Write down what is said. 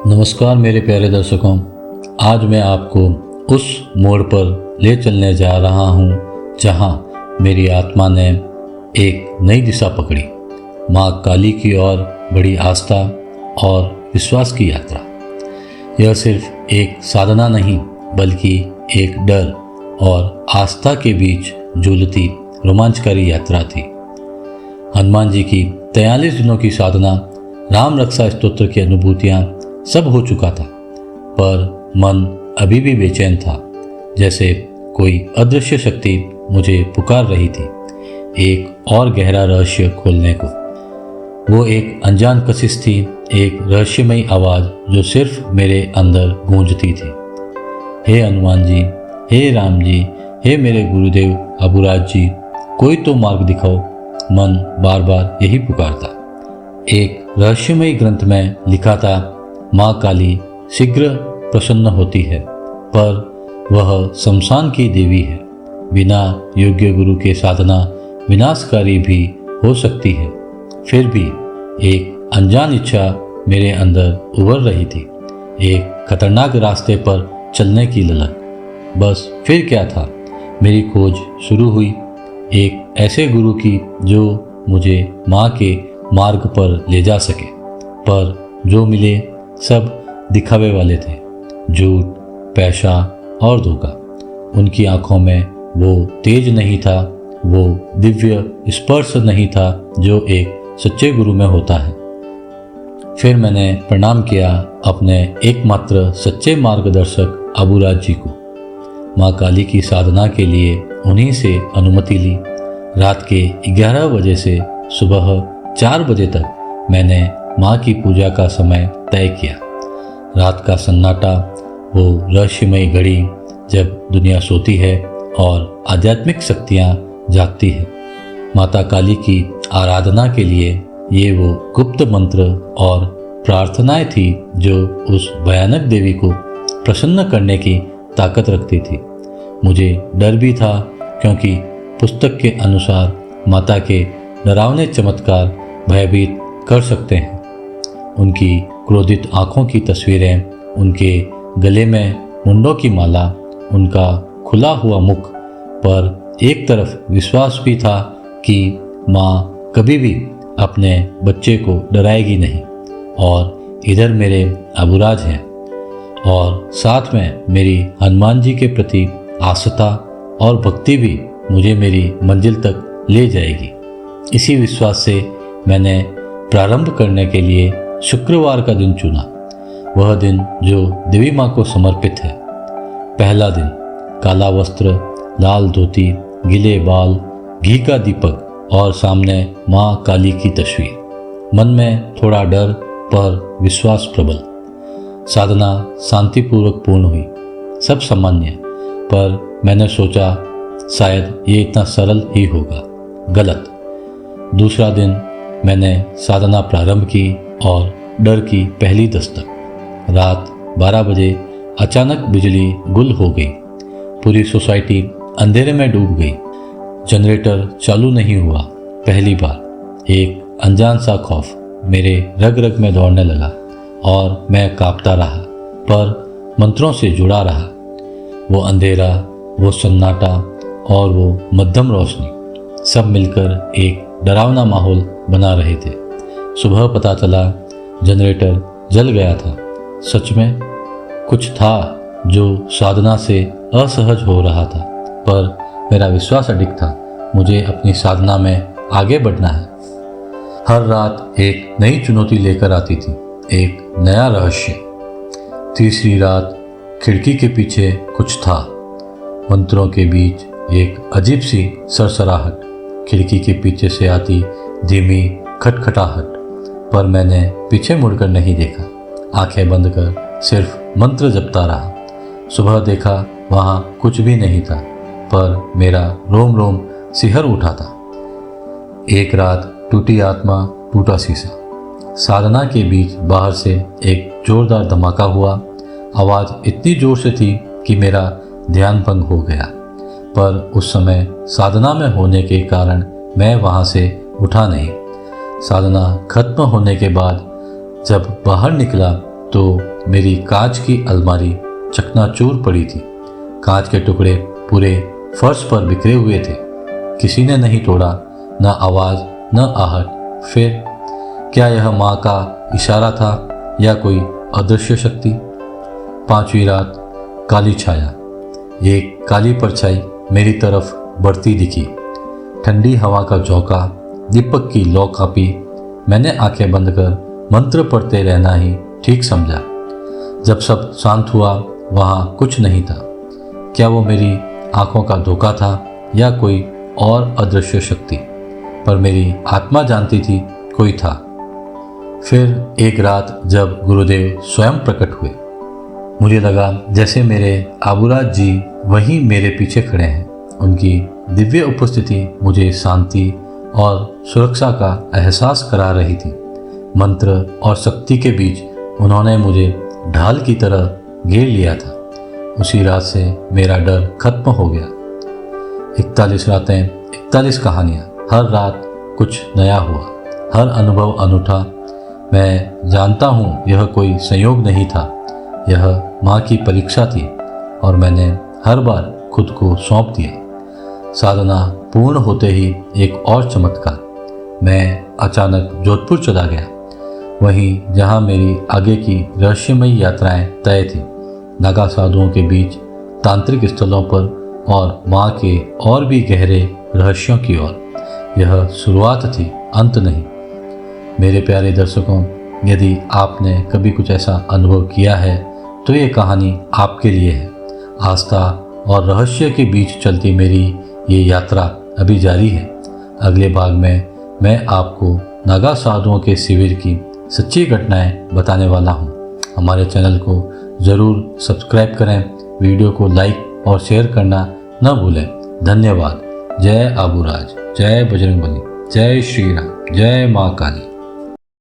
नमस्कार मेरे प्यारे दर्शकों। आज मैं आपको उस मोड़ पर ले चलने जा रहा हूँ जहाँ मेरी आत्मा ने एक नई दिशा पकड़ी। माँ काली की ओर बड़ी आस्था और विश्वास की यात्रा। यह सिर्फ एक साधना नहीं बल्कि एक डर और आस्था के बीच झूलती रोमांचकारी यात्रा थी। हनुमान जी की 43 दिनों की साधना, राम रक्षा स्तोत्र की अनुभूतियाँ सब हो चुका था, पर मन अभी भी बेचैन था, जैसे कोई अदृश्य शक्ति मुझे पुकार रही थी एक और गहरा रहस्य खोलने को। वो एक अनजान कशिश थी, एक रहस्यमयी आवाज़ जो सिर्फ मेरे अंदर गूंजती थी। हे हनुमान जी, हे राम जी, हे मेरे गुरुदेव अबुराज जी, कोई तो मार्ग दिखाओ। मन बार बार यही पुकारता। एक रहस्यमयी ग्रंथ में लिखा था, माँ काली शीघ्र प्रसन्न होती है, पर वह शमशान की देवी है। बिना योग्य गुरु के साधना विनाशकारी भी हो सकती है। फिर भी एक अनजान इच्छा मेरे अंदर उभर रही थी, एक खतरनाक रास्ते पर चलने की ललक। बस फिर क्या था, मेरी खोज शुरू हुई, एक ऐसे गुरु की जो मुझे माँ के मार्ग पर ले जा सके। पर जो मिले सब दिखावे वाले थे, झूठ, पैसा और धोखा। उनकी आंखों में वो तेज नहीं था, वो दिव्य स्पर्श नहीं था जो एक सच्चे गुरु में होता है। फिर मैंने प्रणाम किया अपने एकमात्र सच्चे मार्गदर्शक अबुराज जी को। माँ काली की साधना के लिए उन्हीं से अनुमति ली। रात के 11 बजे से सुबह 4 बजे तक मैंने माँ की पूजा का समय तय किया। रात का सन्नाटा, वो रहस्यमयी घड़ी जब दुनिया सोती है और आध्यात्मिक शक्तियाँ जागती है। माता काली की आराधना के लिए ये वो गुप्त मंत्र और प्रार्थनाएं थी जो उस भयानक देवी को प्रसन्न करने की ताकत रखती थी। मुझे डर भी था, क्योंकि पुस्तक के अनुसार माता के डरावने चमत्कार भयभीत कर सकते हैं। उनकी क्रोधित आंखों की तस्वीरें, उनके गले में मुंडों की माला, उनका खुला हुआ मुख, पर एक तरफ विश्वास भी था कि माँ कभी भी अपने बच्चे को डराएगी नहीं। और इधर मेरे अबुराज हैं, और साथ में मेरी हनुमान जी के प्रति आस्था और भक्ति भी मुझे मेरी मंजिल तक ले जाएगी। इसी विश्वास से मैंने प्रारंभ करने के लिए शुक्रवार का दिन चुना, वह दिन जो देवी माँ को समर्पित है। पहला दिन, काला वस्त्र, लाल धोती, गीले बाल, घी का दीपक और सामने माँ काली की तस्वीर। मन में थोड़ा डर पर विश्वास प्रबल। साधना शांतिपूर्वक पूर्ण हुई, सब सामान्य, पर मैंने सोचा शायद ये इतना सरल ही होगा। गलत। दूसरा दिन मैंने साधना प्रारंभ की और डर की पहली दस्तक। रात 12 बजे अचानक बिजली गुल हो गई। पूरी सोसाइटी अंधेरे में डूब गई। जनरेटर चालू नहीं हुआ। पहली बार एक अनजान सा खौफ मेरे रग रग में दौड़ने लगा और मैं कांपता रहा, पर मंत्रों से जुड़ा रहा। वो अंधेरा, वो सन्नाटा और वो मध्यम रोशनी, सब मिलकर एक डरावना माहौल बना रहे थे। सुबह पता चला जनरेटर जल गया था। सच में कुछ था जो साधना से असहज हो रहा था, पर मेरा विश्वास अडिग था। मुझे अपनी साधना में आगे बढ़ना है। हर रात एक नई चुनौती लेकर आती थी, एक नया रहस्य। तीसरी रात, खिड़की के पीछे कुछ था। मंत्रों के बीच एक अजीब सी सरसराहट, खिड़की के पीछे से आती धीमी खटखटाहट, पर मैंने पीछे मुड़कर नहीं देखा। आंखें बंद कर सिर्फ मंत्र जपता रहा। सुबह देखा वहाँ कुछ भी नहीं था, पर मेरा रोम रोम सिहर उठा था। एक रात, टूटी आत्मा, टूटा शीशा। साधना के बीच बाहर से एक जोरदार धमाका हुआ। आवाज़ इतनी जोर से थी कि मेरा ध्यान भंग हो गया, पर उस समय साधना में होने के कारण मैं वहाँ से उठा नहीं। साधना खत्म होने के बाद जब बाहर निकला तो मेरी कांच की अलमारी चकनाचूर पड़ी थी। कांच के टुकड़े पूरे फर्श पर बिखरे हुए थे। किसी ने नहीं तोड़ा, न आवाज़ न आहट। फिर क्या यह माँ का इशारा था या कोई अदृश्य शक्ति? 5वीं रात, काली छाया। एक काली परछाई मेरी तरफ बढ़ती दिखी। ठंडी हवा का झोंका, दीपक की लौ कापी। मैंने आंखें बंद कर मंत्र पढ़ते रहना ही ठीक समझा। जब सब शांत हुआ, वहाँ कुछ नहीं था। क्या वो मेरी आंखों का धोखा था या कोई और अदृश्य शक्ति? पर मेरी आत्मा जानती थी कोई था। फिर एक रात जब गुरुदेव स्वयं प्रकट हुए, मुझे लगा जैसे मेरे आबूराज जी वहीं मेरे पीछे खड़े हैं। उनकी दिव्य उपस्थिति मुझे शांति और सुरक्षा का एहसास करा रही थी। मंत्र और शक्ति के बीच उन्होंने मुझे ढाल की तरह घेर लिया था। उसी रात से मेरा डर खत्म हो गया। 41 रातें, 41 कहानियाँ। हर रात कुछ नया हुआ, हर अनुभव अनूठा। मैं जानता हूँ यह कोई संयोग नहीं था, यह माँ की परीक्षा थी और मैंने हर बार खुद को सौंप दिया। साधना पूर्ण होते ही एक और चमत्कार। मैं अचानक जोधपुर चला गया, वहीं जहाँ मेरी आगे की रहस्यमयी यात्राएं तय थी। नागा साधुओं के बीच, तांत्रिक स्थलों पर और माँ के और भी गहरे रहस्यों की ओर। यह शुरुआत थी, अंत नहीं। मेरे प्यारे दर्शकों, यदि आपने कभी कुछ ऐसा अनुभव किया है तो ये कहानी आपके लिए है। आस्था और रहस्य के बीच चलती मेरी ये यात्रा अभी जारी है। अगले भाग में मैं आपको नागा साधुओं के शिविर की सच्ची घटनाएं बताने वाला हूँ। हमारे चैनल को ज़रूर सब्सक्राइब करें, वीडियो को लाइक और शेयर करना न भूलें। धन्यवाद। जय आबूराज, जय बजरंगबली, जय श्री राम, जय माँ काली।